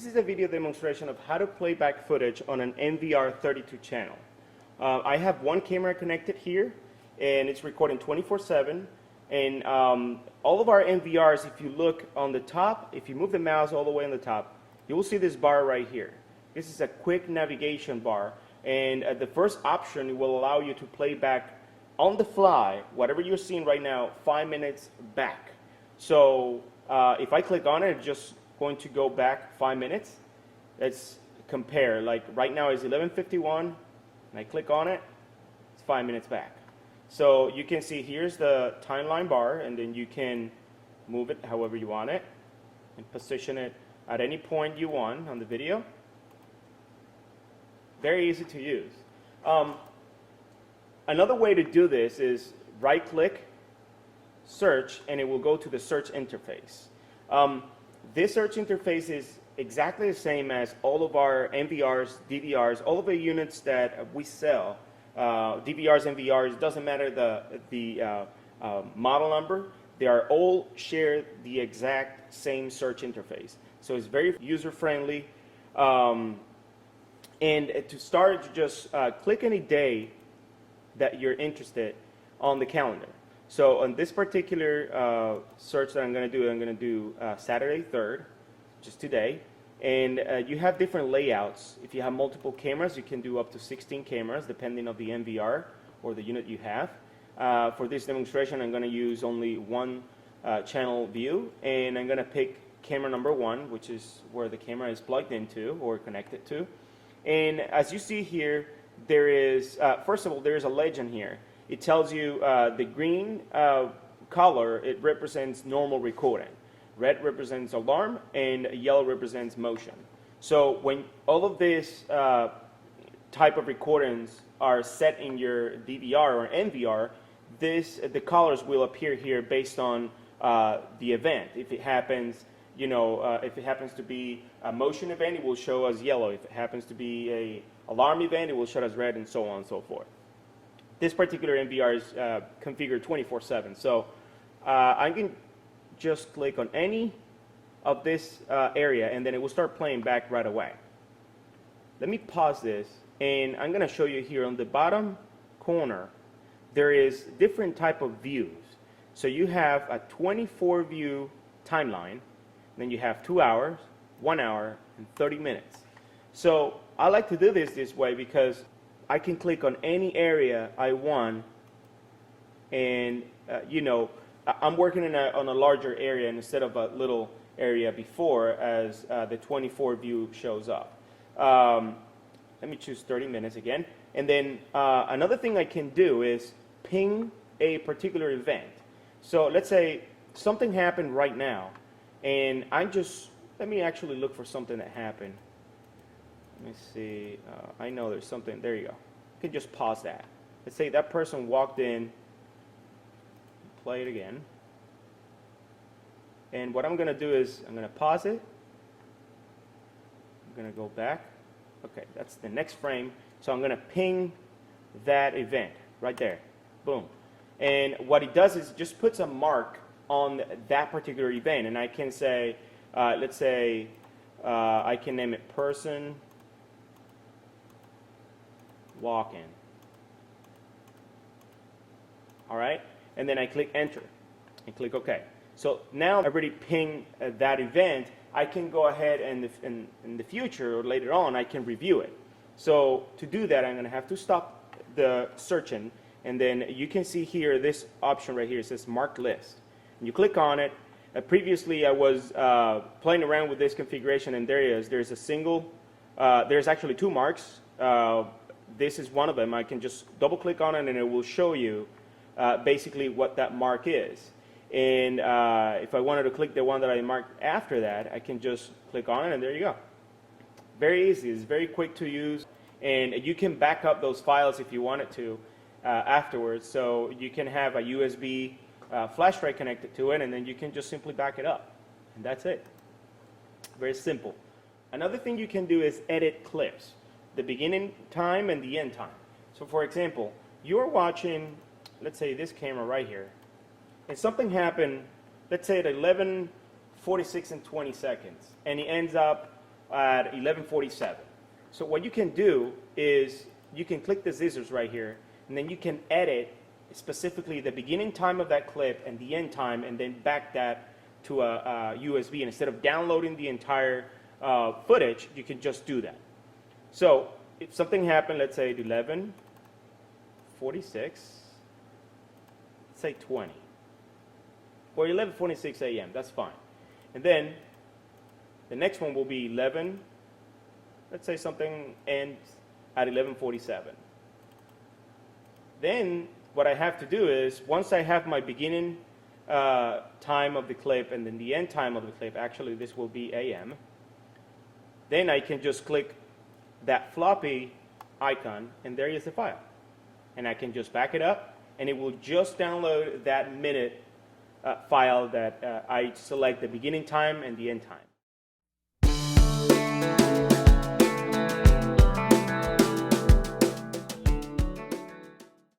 This is a video demonstration of how to play back footage on an NVR 32 channel. I have one camera connected here and it's recording 24/7, and all of our NVRs, if you look on the top, if you move the mouse all the way on the top, you will see this bar right here. This is a quick navigation bar, and the first option will allow you to play back on the fly whatever you're seeing right now 5 minutes back. So if I click on it, it's just going to go back 5 minutes. Let's compare. Like right now is 11:51, and I click on it, it's 5 minutes back. So you can see here's the timeline bar, and then you can move it however you want it and position it at any point you want on the video. Very easy to use. Another way to do this is right click, search, and it will go to the search interface. This search interface is exactly the same as all of our NVRs, DVRs, all of the units that we sell. DVRs, NVRs, doesn't matter the model number, they are all share the exact same search interface. So it's very user-friendly. And to start, just click any day that you're interested on the calendar. So on this particular search that I'm going to do Saturday 3rd, just today. And you have different layouts. If you have multiple cameras, you can do up to 16 cameras, depending on the NVR or the unit you have. For this demonstration, I'm going to use only one channel view, and I'm going to pick camera number 1, which is where the camera is plugged into or connected to. And as you see here, there is, first of all, there is a legend here. It tells you the green color, it represents normal recording. Red represents alarm, and yellow represents motion. So when all of these type of recordings are set in your DVR or NVR, the colors will appear here based on the event. If it happens, if it happens to be a motion event, it will show as yellow. If it happens to be a alarm event, it will show as red, and so on and so forth. This particular NVR is configured 24/7. So I can just click on any of this area, and then it will start playing back right away. Let me pause this, and I'm going to show you here on the bottom corner, there is different type of views. So you have a 24 view timeline, then you have 2 hours, 1 hour, and 30 minutes. So I like to do this way because I can click on any area I want, and I'm working on a larger area instead of a little area before, as the 24 view shows up. Let me choose 30 minutes again. And then another thing I can do is ping a particular event. So let's say something happened right now, and let me actually look for something that happened. Let me see, I know there's something, there you go. You can just pause that. Let's say that person walked in, play it again. And what I'm going to do is I'm going to pause it. I'm going to go back. Okay, that's the next frame. So I'm going to ping that event right there. Boom. And what it does is it just puts a mark on that particular event. And I can say, let's say, I can name it person walk-in. All right? And then I click enter and click OK. So now I already pinged that event. I can go ahead and in the future or later on, I can review it. So to do that, I'm going to have to stop the searching, and then you can see here this option right here. It says marked list. And you click on it. Previously, I was playing around with this configuration, and there is. There's a single. There's actually 2 marks. This is one of them. I can just double click on it, and it will show you basically what that mark is. And if I wanted to click the one that I marked after that, I can just click on it, and there you go. Very easy. It's very quick to use, and you can back up those files if you wanted to afterwards. So you can have a USB flash drive connected to it, and then you can just simply back it up, and that's it. Very simple. Another thing you can do is edit clips, the beginning time and the end time. So for example, you're watching, let's say this camera right here, and something happened, let's say at 11:46 and 20 seconds, and it ends up at 11:47. So what you can do is you can click the scissors right here, and then you can edit specifically the beginning time of that clip and the end time, and then back that to a USB. And instead of downloading the entire footage, you can just do that. So if something happened, let's say at 11:46, let's say 20, or 11:46 a.m., that's fine. And then the next one will be 11, let's say something ends at 11:47. Then what I have to do is, once I have my beginning time of the clip and then the end time of the clip, actually this will be AM, then I can just click that floppy icon, and there is the file. And I can just back it up, and it will just download that minute file that I select the beginning time and the end time.